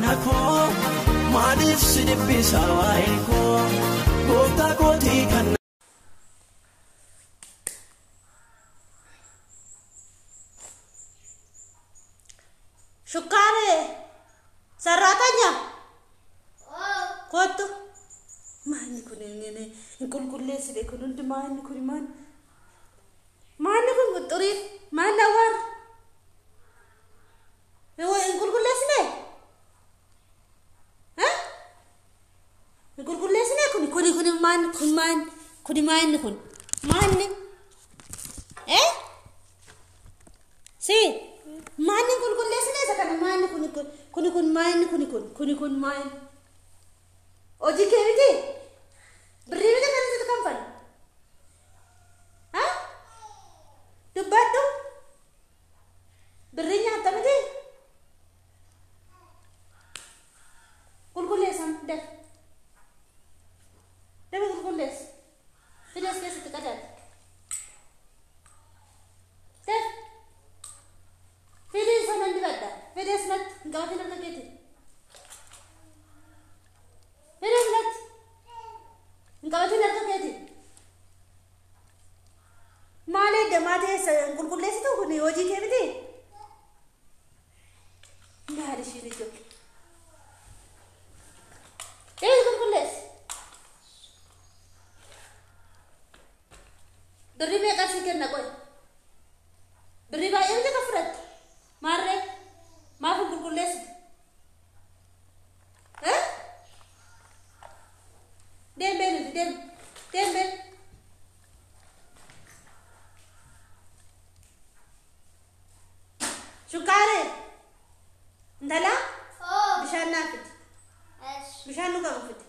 dinako maaliif sidibbisa waa'eeko gooftaa kootii kan Shukare saratanya kotu mani kuningene inkulkulle side kunund mani kun guturi mana war ewo inkulkulle side ha inkulkulle side kuni mani si mani kulkulle side sakana mani kun mani oji kemiti beriwede kan itu kampan ha dubadu berinya tamati kulkulle sam deh kulkulle tidak sekali kadat deh Fede sana ndibada Fede snat ngawati na kageti Fede snat ngawati na kageti Male demate sa kulkulle situ kuni oji kebiti Ngari shiri jo kulkulle Dari me kasi kenna koy Dari ba yende ka frat Marre, maafu kulkules. Dem. Shukare. Ndala? Oh. Bishan nafit. Yes. Bishan nuga mafit.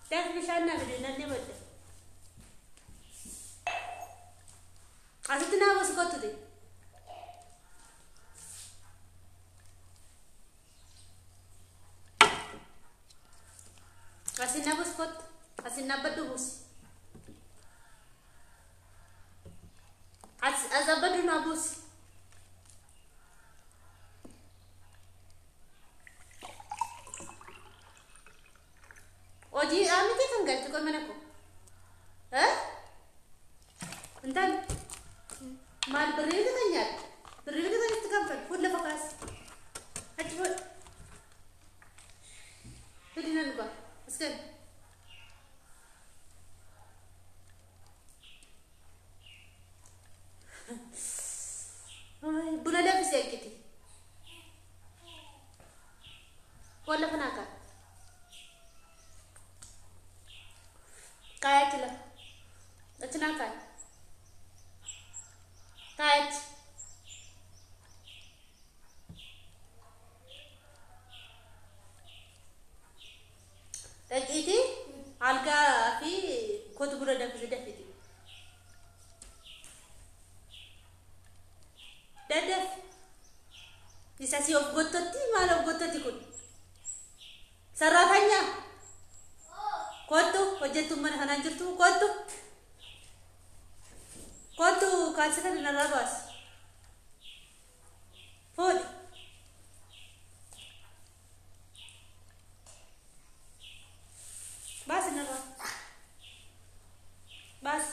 Def bishan nafit nanne bote. Asitina was got to the Asina was got Asina Badus as a Badunabus Oji, I'm taking get to go Manako. And then Mal beriwede kan ya? Beriwede kan itu kan full lepas. Aduh. Jadi nanti apa? Sekarang. Ay, bulan dah bisa kita. Wala panaka. Kaya kila. Acana kaya. Kayat. Lagi alga fi kod gura dah bisa dah itu. Dah. Bisa siap gototi malam gototi kun. Sarapannya. Kotu, wajah tu mana hananjur tu kotu. Kotu kasihkan di narabas. Food. Bas narabas. Bas.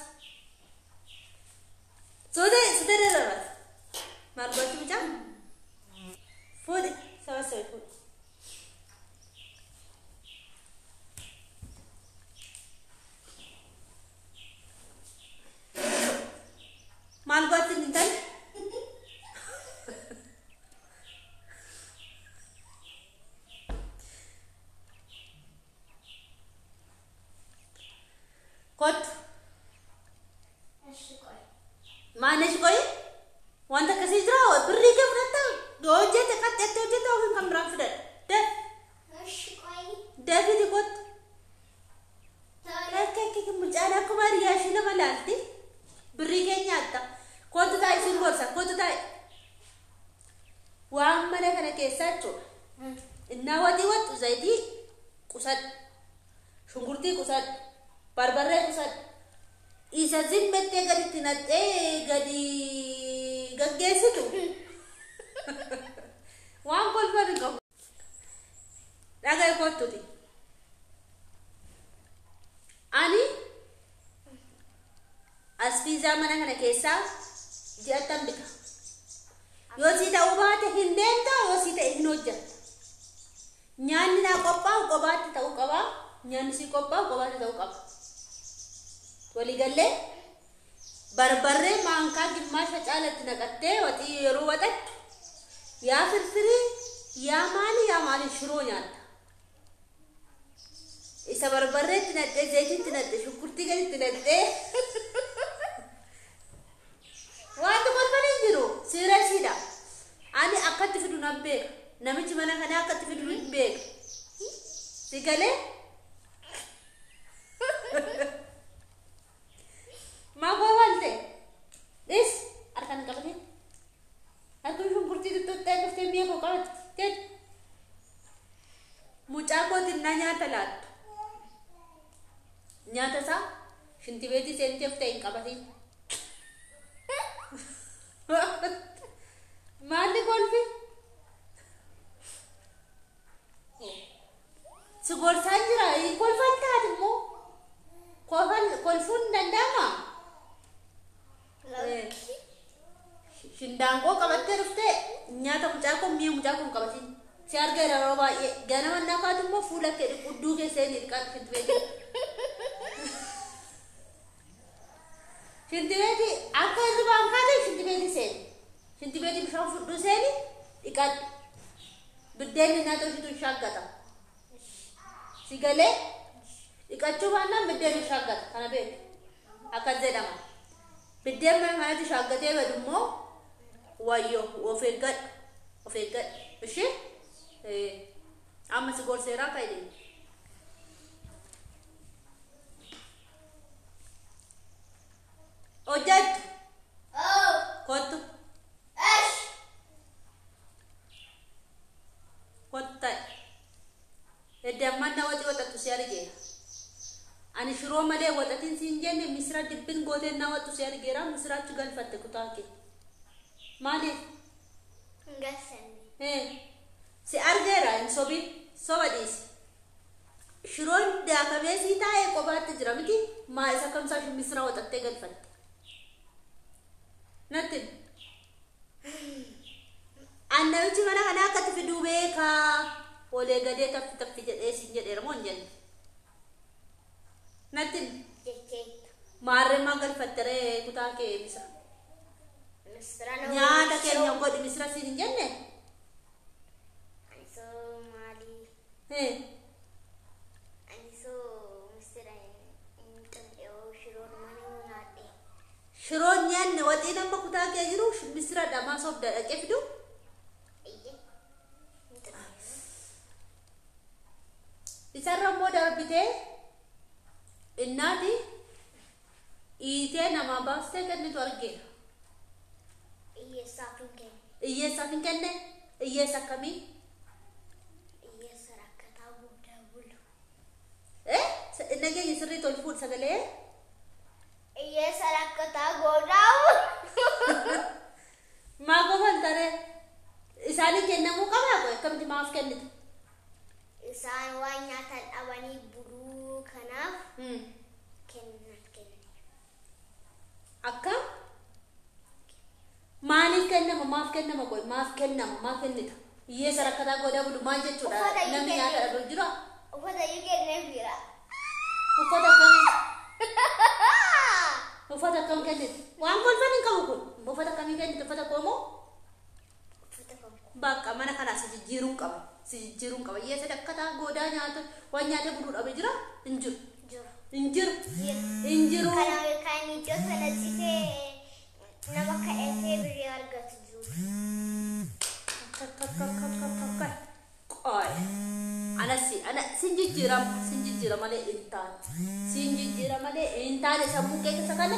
Sudah narabas. Margot tu macam. Food. Sawa food. Margot ni kan? Kot. Mana sih? Wanda kasih jauh. Beri ke berata? Doje dekat doje tu orang kamera sudah. Deh. Deh di kot. Kayak muncul aku Maria sih nama lanti. Beri ke nyata. Kot tu tak isin borsa. Kot tu tak. Wang mana kena kesat tu. Inna wati wat zaidi kusat. Shungurti kusat. Barbarre kusat. isa zimmettee gaditti naxxee gadi gaggeessitu waan kolfan hin qabu dhagaye kottuti ani asfiizaa mana kana keessaa ji'attan bita yoo si ta'uu baate hin deemta yoo si ta'e hin hojjetta nyaanni naa qophaa'u qobaatti ta'uu qaba nyaanni si qophaa'u qobaatti ta'uu qaba waliigallee barbarree maankaa gimmaasha caalatti naqattee waxii yeroo waxattu yaa firfirii yaa maali shiroo nyaatta isa barbarreetti nadhee zayitiitti nadhee shukkurtii gaditti nadhee wanti kolfan hin jiru siirasiidha ani akkatti fidu nan beeka namichi mana kana akkatti fidu hin beeka si galee Mago walte, is, arkan kapatid. Aku yung kurti dito tayo of time ko kapat. Ted. Mucha ko tinanya talat. Nyata sa, shintiveti senti of time kapatid. Mali golfi. Sigol sanjira, golfan tayo mo. Golfun dandama. Shindangko kabatte rufte nyaata mucaa ko mi'a mucaa kun qabatin si argeera yeroo baay'ee ganama nakaatu immoo fuula kee qudduu keessee ni dhiqaatu shintibeeti akka hirribaan kaate shintibeeti bishaan fudhuu seeni dhiqadhu biddeenni nyaata ishiitu shaaggata si galee dhiqachuu baannaan biddeenni shaaggata kana beeku akkas jedhama biddeen manatti shaaggatee badummoo wayyo of eeggadhu ishee amma si gorseeraa kaa'ideen hojjattu kottu kotta eddammanna wati waxattu si argeera ani shiroo malee waxatiin siin jenne misira dibbin gooteen na waxu si argeera misiraachu galfatte kutaake maaliif Gasani. Si argeera hin sobi soba dhiisi shiroon daakamee sii taa'ee qobaatti jira miti maa isa kamsaa misira waxattee galfatte natti annamichi mana kana akkatti fiduu beekaa olee gadee taffi jedhee siin jedheera moo hin jenne natti maarree maa galfatteree kutaa kee misira nyaata keenya godhi misira siin hin jenne shiroon nyaanne waxii nama kutaa kee jiru misira dhamaa sobda dhaqee fidu isarra immoo darbitee innaati iitee namaa baastee kennitu argeera iyyeessaaf hin kenne iyyeessa akkamii nageenya sirrii tol fuudh sagalee iyyeessa rakkataa godhaawu maa gofan taree isaanii kennamuu qabaa qoy akkamitti maaf kennite isaan waan nyaatan dhabanii buluu kanaaf kenne akka maaliif kennama maaf kennama qoy maaf kennita iyyeessa rakkataa godhaa bulu maal jechuudha namni nyaata dhabu jira uffata kenneef jira uffata akkamii uffata akkam kennite waan kolfan hin qabu kun uffata akkamii kennite uffata koomoo bakka mana kanaa si jijjiiruun qaba iyyeessa rakkataa godhaa nyaata waan nyaata buluu dhabe jira hin jiru kan iddoo sanattisee nama ka'eessee birrii argatu jiru qoy ana sinjijjiira malee intaan sammuu kee keessa kana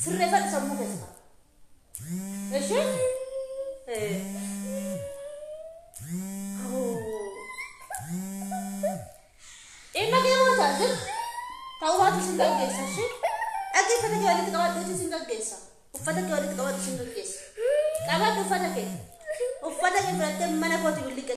sirreeffadhu sammuu keessa ishee dhimma kee mootaa ta'uu baatu sin gaggeessa ishee Dhaqii uffata kee walitti qabadhuuti sin gaggeessa. Uffata kee walitti qabadhu sin gaggeessa. Qabadhu uffata kee. Uffata kee fudhattee mana kootii billiqe.